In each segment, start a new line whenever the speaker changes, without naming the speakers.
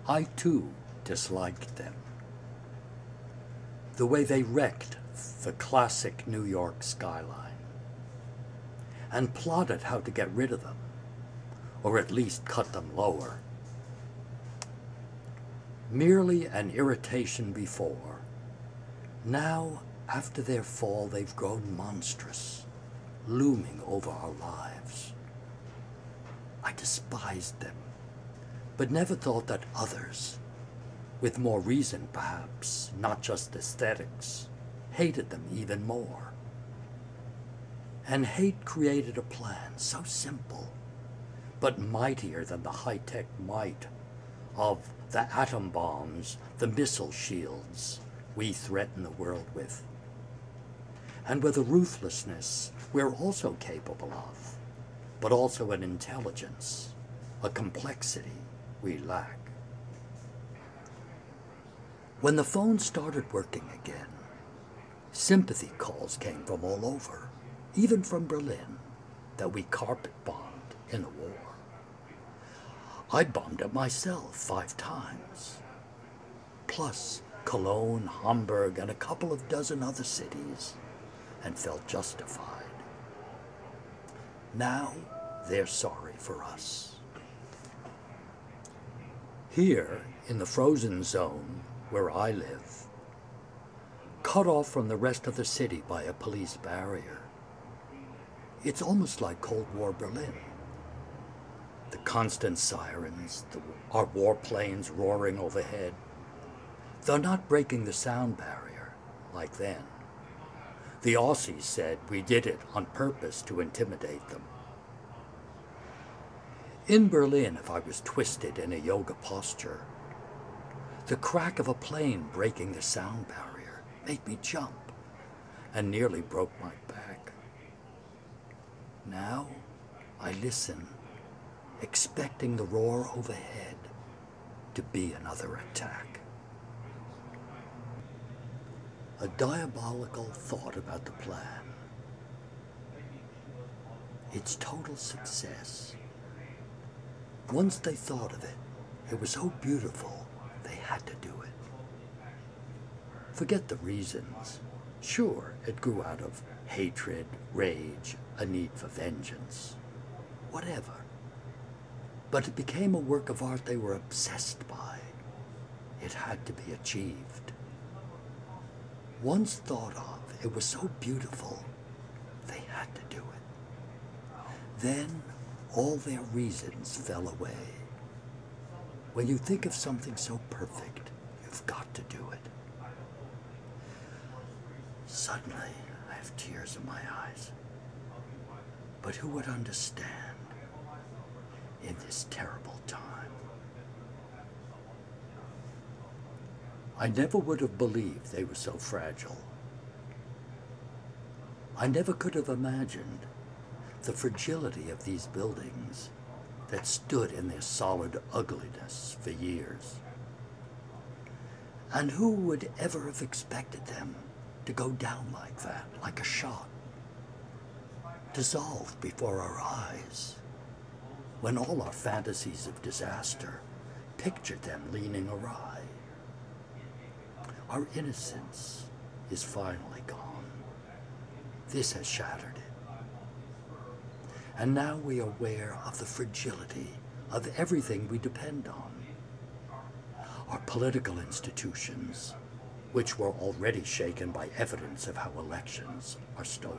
I too disliked them. The way they wrecked the classic New York skyline, and plotted how to get rid of them, or at least cut them lower. Merely an irritation before, now after their fall they've grown monstrous, looming over our lives. I despised them, but never thought that others, with more reason perhaps, not just aesthetics, hated them even more. And hate created a plan so simple, but mightier than the high-tech might of the atom bombs, the missile shields we threaten the world with, and with a ruthlessness we're also capable of, but also an intelligence, a complexity we lack. When the phone started working again, sympathy calls came from all over, even from Berlin, that we carpet-bombed in the war. I bombed it myself 5 times, plus Cologne, Hamburg, and a couple of dozen other cities, and felt justified. Now they're sorry for us. Here, in the frozen zone where I live, cut off from the rest of the city by a police barrier, it's almost like Cold War Berlin. The constant sirens, our warplanes roaring overhead. They're not breaking the sound barrier like then. The Aussies said we did it on purpose to intimidate them. In Berlin, if I was twisted in a yoga posture, the crack of a plane breaking the sound barrier made me jump and nearly broke my back. Now I listen, expecting the roar overhead to be another attack. A diabolical thought about the plan. Its total success. Once they thought of it, it was so beautiful they had to do it. Forget the reasons. Sure, it grew out of hatred, rage, a need for vengeance, whatever. But it became a work of art they were obsessed by. It had to be achieved. Once thought of, it was so beautiful, they had to do it. Then all their reasons fell away. When you think of something so perfect, you've got to do it. Suddenly, I have tears in my eyes. But who would understand in this terrible time? I never would have believed they were so fragile. I never could have imagined the fragility of these buildings that stood in their solid ugliness for years. And who would ever have expected them to go down like that, like a shot, dissolve before our eyes, when all our fantasies of disaster pictured them leaning awry? Our innocence is finally gone. This has shattered it. And now we are aware of the fragility of everything we depend on. Our political institutions, which were already shaken by evidence of how elections are stolen.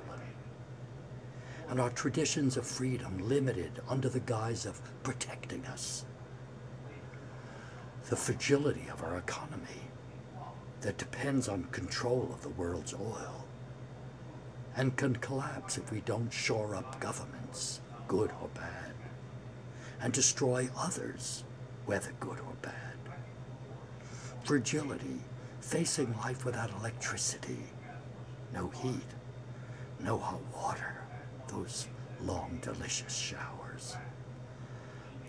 And our traditions of freedom limited under the guise of protecting us. The fragility of our economy that depends on control of the world's oil and can collapse if we don't shore up governments, good or bad, and destroy others, whether good or bad. Fragility, facing life without electricity, no heat, no hot water, those long, delicious showers.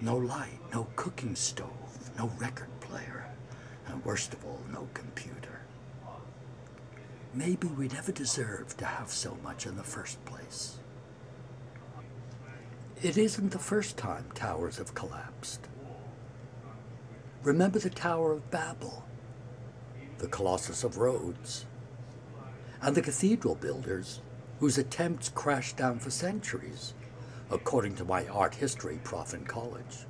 No light, no cooking stove, no record player, and worst of all, no computer. Maybe we never deserved to have so much in the first place. It isn't the first time towers have collapsed. Remember the Tower of Babel, the Colossus of Rhodes, and the cathedral builders whose attempts crashed down for centuries, according to my art history prof in college,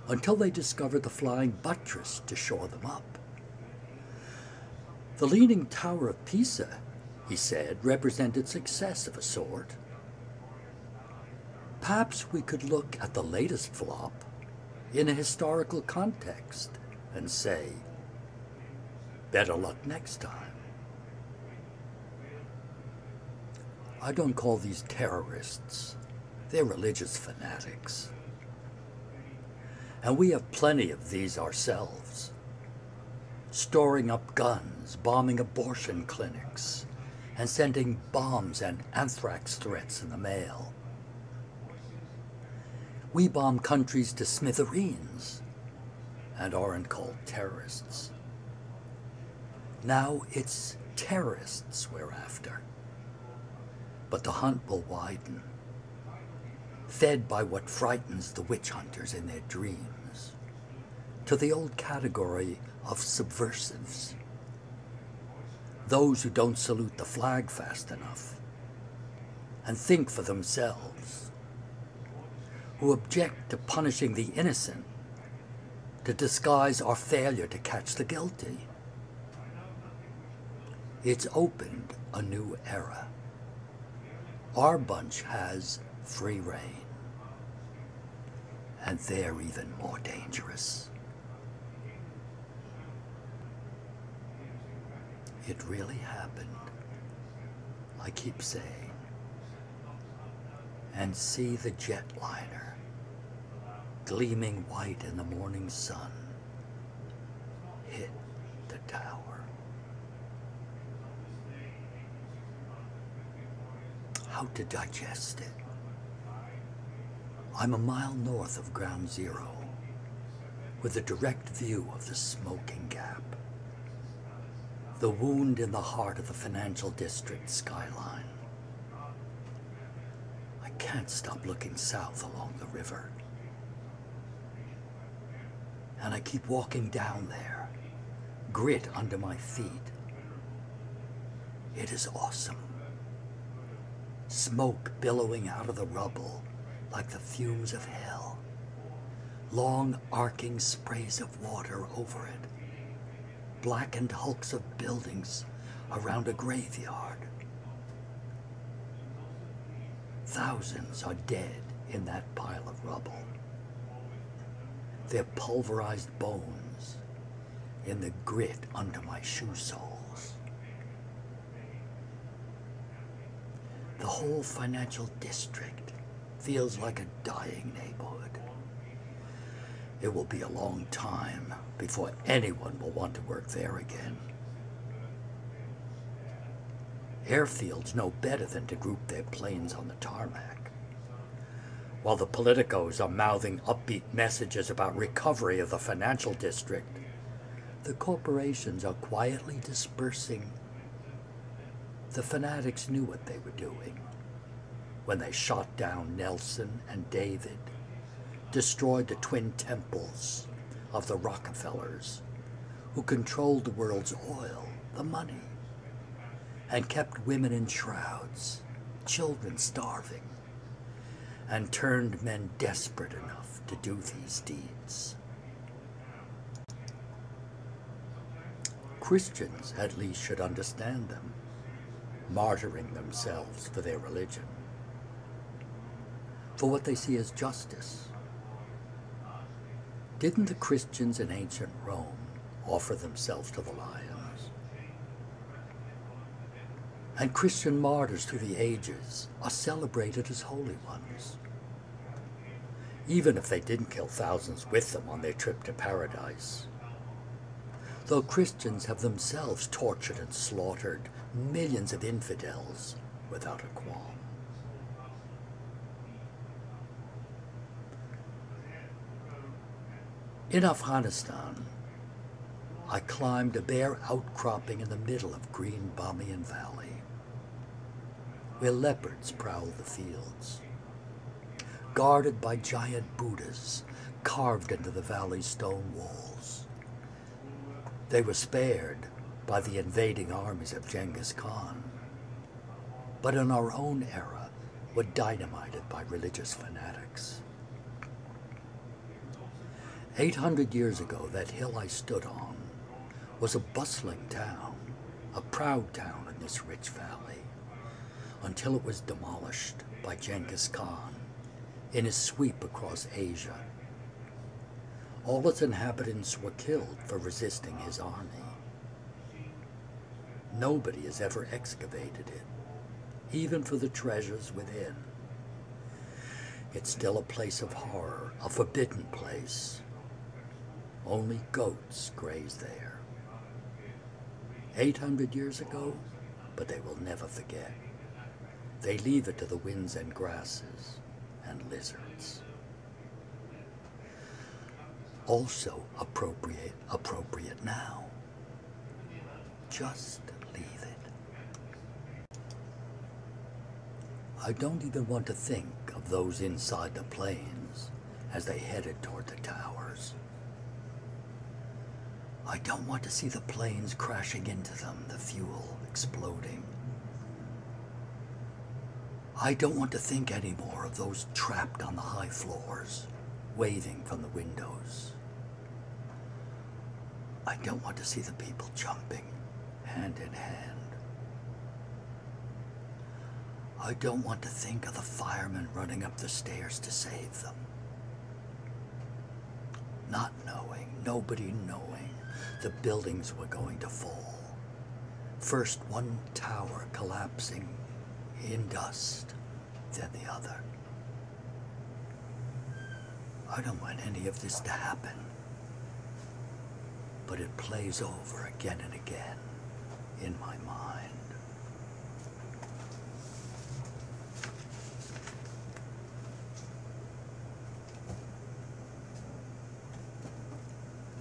until they discovered the flying buttress to shore them up. The Leaning Tower of Pisa, he said, represented success of a sort. Perhaps we could look at the latest flop in a historical context and say, better luck next time. I don't call these terrorists. They're religious fanatics. And we have plenty of these ourselves. Storing up guns, bombing abortion clinics, and sending bombs and anthrax threats in the mail. We bomb countries to smithereens and aren't called terrorists. Now it's terrorists we're after. But the hunt will widen, fed by what frightens the witch hunters in their dreams, to the old category of subversives, those who don't salute the flag fast enough and think for themselves, who object to punishing the innocent to disguise our failure to catch the guilty. It's opened a new era. Our bunch has free rein, and they're even more dangerous. It really happened, I keep saying, and see the jetliner gleaming white in the morning sun hit the tower. How to digest it? I'm a mile north of Ground Zero, with a direct view of the smoking gap, the wound in the heart of the financial district skyline. I can't stop looking south along the river. And I keep walking down there, grit under my feet. It is awesome. Smoke billowing out of the rubble like the fumes of hell. Long arcing sprays of water over it. Blackened hulks of buildings around a graveyard. Thousands are dead in that pile of rubble. Their pulverized bones in the grit under my shoe soles. The whole financial district feels like a dying neighborhood. It will be a long time before anyone will want to work there again. Airfields know better than to group their planes on the tarmac. While the politicos are mouthing upbeat messages about recovery of the financial district, the corporations are quietly dispersing. The fanatics knew what they were doing when they shot down Nelson and David, destroyed the twin temples of the Rockefellers, who controlled the world's oil, the money, and kept women in shrouds, children starving, and turned men desperate enough to do these deeds. Christians, at least, should understand them, martyring themselves for their religion, for what they see as justice. Didn't the Christians in ancient Rome offer themselves to the lions? And Christian martyrs through the ages are celebrated as holy ones, even if they didn't kill thousands with them on their trip to paradise. Though Christians have themselves tortured and slaughtered millions of infidels without a qualm. In Afghanistan, I climbed a bare outcropping in the middle of green Bamiyan Valley, where leopards prowl the fields. guarded by giant Buddhas carved into the valley's stone walls. They were spared by the invading armies of Genghis Khan, but in our own era were dynamited by religious fanatics. 800 years ago, that hill I stood on was a bustling town, a proud town in this rich valley, until it was demolished by Genghis Khan in his sweep across Asia. All its inhabitants were killed for resisting his army. Nobody has ever excavated it, even for the treasures within. It's still a place of horror, a forbidden place. Only goats graze there. 800 years ago, but they will never forget. They leave it to the winds and grasses and lizards. Also appropriate now. Just leave it. I don't even want to think of those inside the planes as they headed toward the towers. I don't want to see the planes crashing into them, the fuel exploding. I don't want to think anymore of those trapped on the high floors, waving from the windows. I don't want to see the people jumping, hand in hand. I don't want to think of the firemen running up the stairs to save them. Not knowing, nobody knowing, the buildings were going to fall. First one tower collapsing in dust, then the other. I don't want any of this to happen, but it plays over again and again in my mind.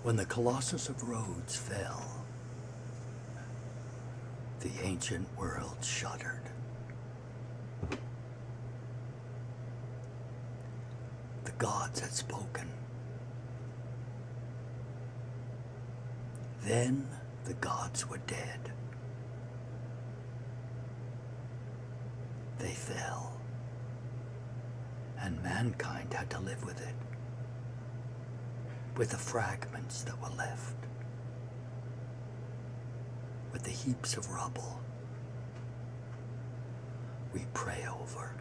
When the Colossus of Rhodes fell, the ancient world shuddered. The gods had spoken. Then the gods were dead. They fell, and mankind had to live with it, with the fragments that were left, with the heaps of rubble we pray over.